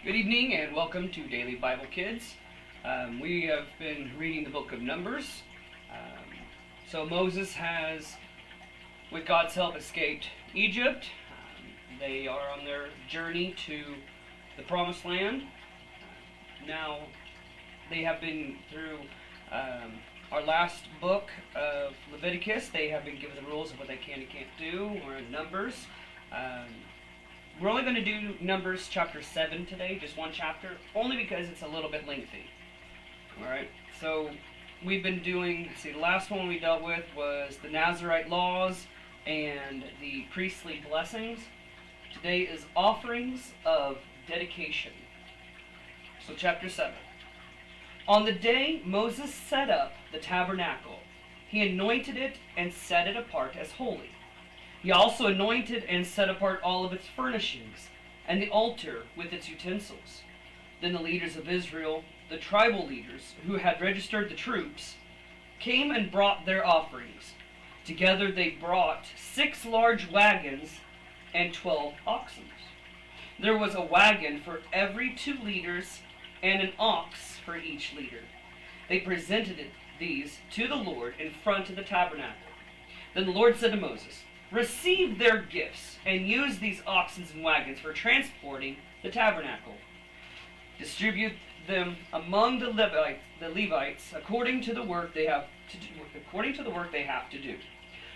Good evening and welcome to Daily Bible Kids. We have been reading the book of Numbers. So Moses has, with God's help, escaped Egypt. They are on their journey to the Promised Land. Now they have been through our last book of Leviticus. They have been given the rules of what they can and can't do. We're in Numbers. We're only going to do Numbers chapter 7 today, just one chapter, only because it's a little bit lengthy. Alright, so we've been doing, the last one we dealt with was the Nazirite laws and the priestly blessings. Today is offerings of dedication. So chapter 7. On the day Moses set up the tabernacle, he anointed it and set it apart as holy. He also anointed and set apart all of its furnishings, and the altar with its utensils. Then the leaders of Israel, the tribal leaders who had registered the troops, came and brought their offerings. Together they brought 6 large wagons and 12 oxen. There was a wagon for every 2 leaders and an ox for each leader. They presented these to the Lord in front of the tabernacle. Then the Lord said to Moses, "Receive their gifts and use these oxen and wagons for transporting the tabernacle. Distribute them among the Levites according to the work they have to do."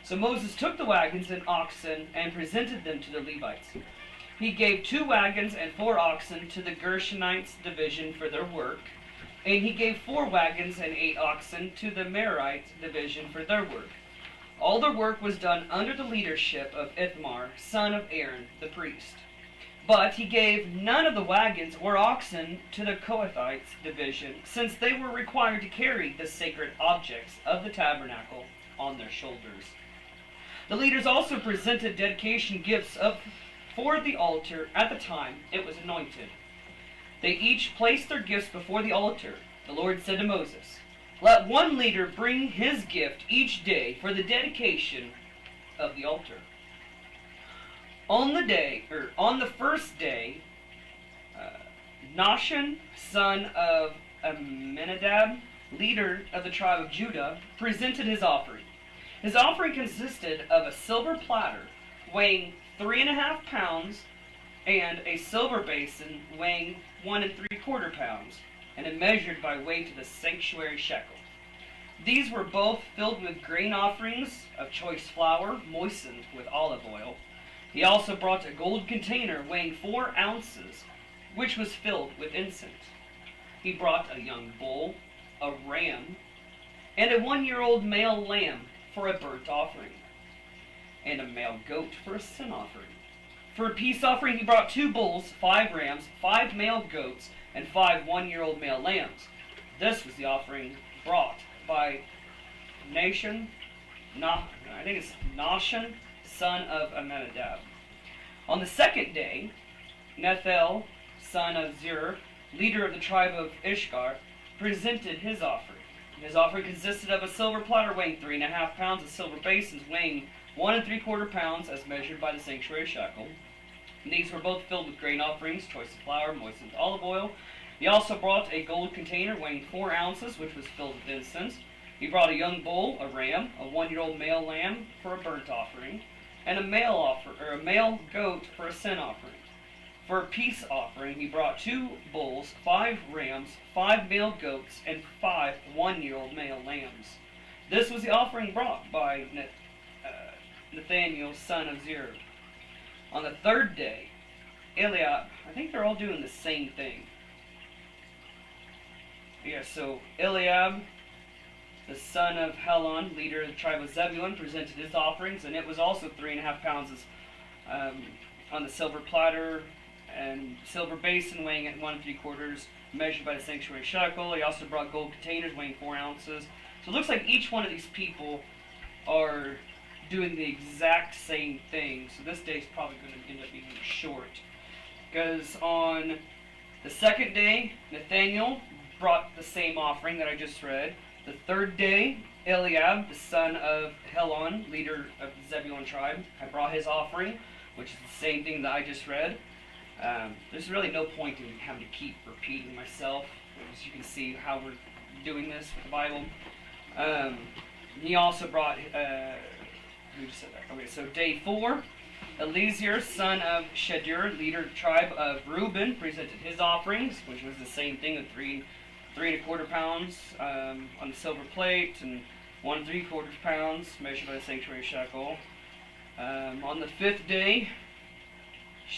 So Moses took the wagons and oxen and presented them to the Levites. He gave 2 wagons and 4 oxen to the Gershonites division for their work, and he gave 4 wagons and 8 oxen to the Merarites division for their work. All their work was done under the leadership of Ithamar, son of Aaron, the priest. But he gave none of the wagons or oxen to the Kohathites division, since they were required to carry the sacred objects of the tabernacle on their shoulders. The leaders also presented dedication gifts for the altar at the time it was anointed. They each placed their gifts before the altar. The Lord said to Moses, "Let one leader bring his gift each day for the dedication of the altar." On the first day, Nahshon, son of Amminadab, leader of the tribe of Judah, presented his offering. His offering consisted of a silver platter weighing 3.5 pounds and a silver basin weighing 1 3/4 pounds, and it measured by weight to the sanctuary shekel. These were both filled with grain offerings of choice flour moistened with olive oil. He also brought a gold container weighing 4 ounces, which was filled with incense. He brought a young bull, a ram, and a 1-year-old male lamb for a burnt offering, and a male goat for a sin offering. For a peace offering he brought 2 bulls, 5 rams, 5 male goats, and 5 1-year-old male lambs. This was the offering brought by Nahshon, son of Amminadab. On the second day, Nethanel, son of Zerah, leader of the tribe of Issachar, presented his offering. His offering consisted of a silver platter weighing 3.5 pounds, and silver basins weighing 1 3/4 pounds, as measured by the sanctuary shekel. And these were both filled with grain offerings, choice of flour, moistened with olive oil. He also brought a gold container weighing 4 ounces, which was filled with incense. He brought a young bull, a ram, a 1-year-old male lamb for a burnt offering, and a male goat for a sin offering. For a peace offering, he brought 2 bulls, 5 rams, 5 male goats, and 5 1-year-old male lambs. This was the offering brought by Nethanel, son of Zerah. On the third day, Eliab, I think they're all doing the same thing. So Eliab, the son of Helon, leader of the tribe of Zebulun, presented his offerings, and it was also 3.5 pounds on the silver platter and silver basin weighing at 1 3/4, measured by the sanctuary shekel. He also brought gold containers weighing 4 ounces. So it looks like each one of these people are doing the exact same thing. So this day is probably going to end up being short, because on the second day, Nethanel brought the same offering that I just read. The third day, Eliab, the son of Helon, leader of the Zebulun tribe, had brought his offering, which is the same thing that I just read. There's really no point in having to keep repeating myself, as you can see how we're doing this with the Bible. He also brought, who just said that? Okay, so day 4, Eliezer, son of Shadur, leader tribe of Reuben, presented his offerings, which was the same thing of 3 3¼ pounds on the silver plate, and 1 3/4 pounds measured by the sanctuary shekel. On the 5th day,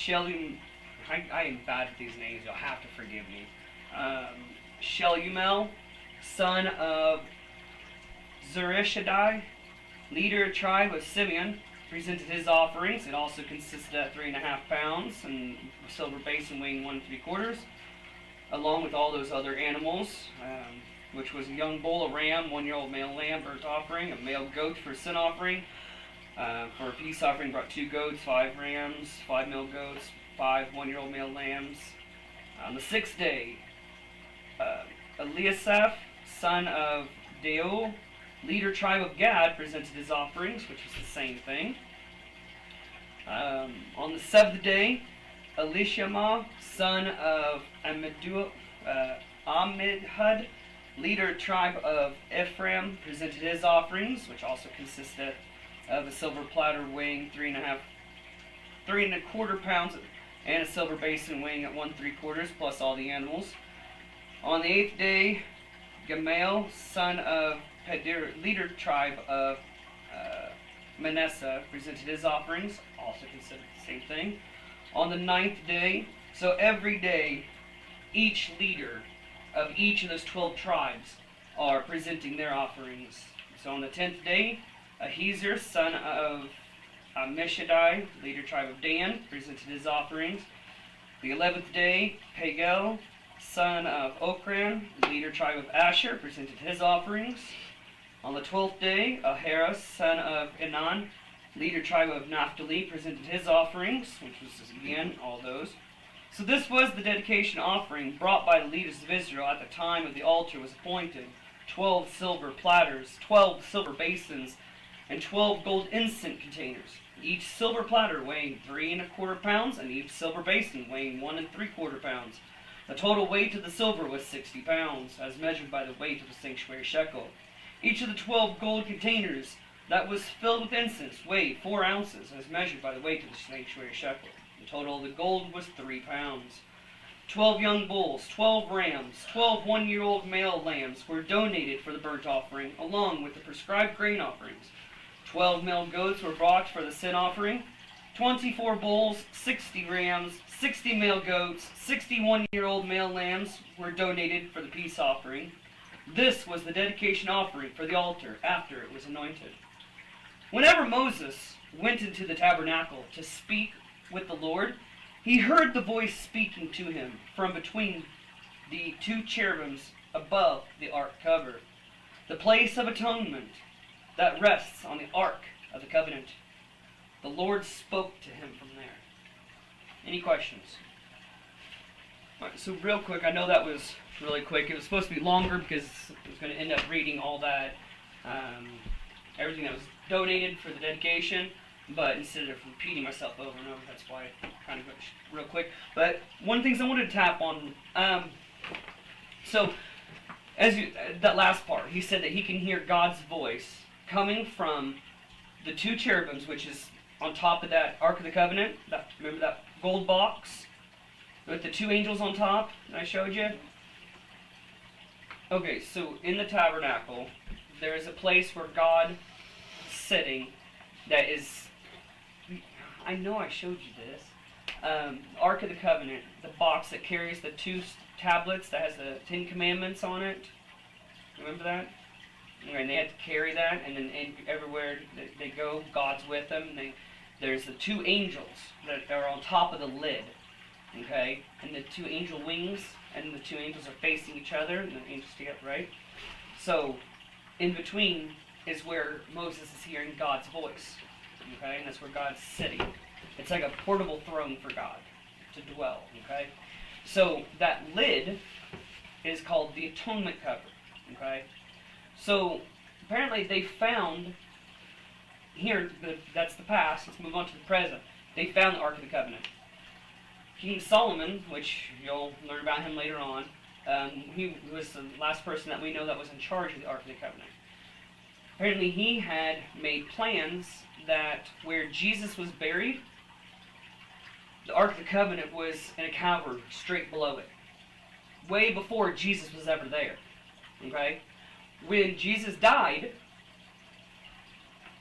I am bad at these names, you'll have to forgive me. Shelumiel, son of Zurishaddai, leader tribe of Simeon, presented his offerings. It also consisted of 3½ pounds and a silver basin weighing 1 3/4, along with all those other animals, which was a young bull, a ram, 1-year-old male lamb, burnt offering, a male goat for sin offering. For a peace offering, brought 2 goats, 5 rams, 5 male goats, 5 1-year-old male lambs. On the 6th day, Eliasaph, son of Deuel, leader tribe of Gad, presented his offerings, which is the same thing. On the 7th day, Elishama, son of Amidhud, leader tribe of Ephraim, presented his offerings, which also consisted of a silver platter weighing 3¼ pounds and a silver basin weighing at 1 3/4, plus all the animals. On the 8th day, Gamaliel, son of Pedir, leader tribe of Manasseh, presented his offerings, also considered the same thing. On the 9th day, so every day, each leader of each of those 12 tribes are presenting their offerings. So on the 10th day, Ahiezer, son of Ammishaddai, leader tribe of Dan, presented his offerings. The 11th day, Pagel, son of Okran, leader tribe of Asher, presented his offerings. On the 12th day, Ahara, son of Enan, leader tribe of Naphtali, presented his offerings, which was again all those. So this was the dedication offering brought by the leaders of Israel at the time of the altar was appointed. 12 silver platters, 12 silver basins, and 12 gold incense containers, each silver platter weighing 3¼ pounds, and each silver basin weighing 1 3/4 pounds. The total weight of the silver was 60 pounds, as measured by the weight of the sanctuary shekel. Each of the 12 gold containers that was filled with incense weighed 4 ounces, as measured by the weight of the sanctuary shekel. The total of the gold was 3 pounds. 12 young bulls, 12 rams, 12 1-year-old male lambs were donated for the burnt offering, along with the prescribed grain offerings. 12 male goats were brought for the sin offering. 24 bulls, 60 rams, 60 male goats, 60 1-year-old male lambs were donated for the peace offering. This was the dedication offering for the altar after it was anointed. Whenever Moses went into the tabernacle to speak with the Lord, he heard the voice speaking to him from between the 2 cherubims above the ark cover, the place of atonement that rests on the ark of the covenant. The Lord spoke to him from there. Any questions? All right, so real quick, I know that was really quick. It was supposed to be longer because I was going to end up reading all that, everything that was donated for the dedication, but instead of repeating myself over and over, that's why I kind of went real quick. But one of the things I wanted to tap on, so that last part, he said that he can hear God's voice coming from the 2 cherubims, which is on top of that Ark of the Covenant. Remember that gold box with the 2 angels on top that I showed you? Okay, so in the tabernacle, there is a place where God is sitting that is, I know I showed you this, Ark of the Covenant, the box that carries the 2 tablets that has the 10 Commandments on it. Remember that? And they had to carry that, and then everywhere they go, God's with them. There's the 2 angels that are on top of the lid, okay? And the 2 angel wings, and the 2 angels are facing each other, and the angels together, right? So, in between is where Moses is hearing God's voice, okay? And that's where God's sitting. It's like a portable throne for God to dwell, okay? So, that lid is called the atonement cover, okay? So, apparently they found, here, that's the past, let's move on to the present. They found the Ark of the Covenant. King Solomon, which you'll learn about him later on, he was the last person that we know that was in charge of the Ark of the Covenant. Apparently he had made plans that where Jesus was buried, the Ark of the Covenant was in a cavern straight below it. Way before Jesus was ever there. Okay? When Jesus died,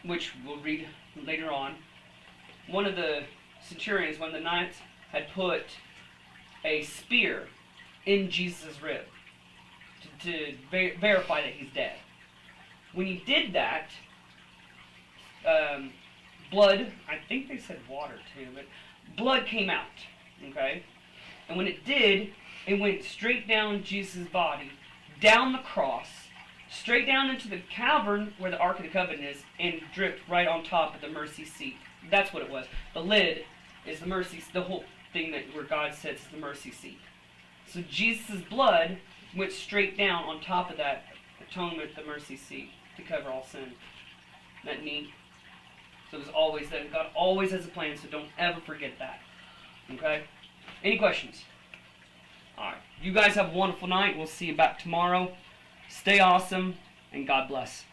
which we'll read later on, one of the centurions, one of the knights, had put a spear in Jesus' rib to verify that he's dead. When he did that, blood, I think they said water too, but blood came out, okay? And when it did, it went straight down Jesus' body, down the cross, straight down into the cavern where the Ark of the Covenant is, and dripped right on top of the mercy seat. That's what it was. The lid is the mercy, the whole thing that where God sits is the mercy seat. So Jesus' blood went straight down on top of that atonement, the mercy seat, to cover all sin. Isn't that neat? So it was always that. God always has a plan, so don't ever forget that. Okay? Any questions? Alright. You guys have a wonderful night. We'll see you back tomorrow. Stay awesome, and God bless.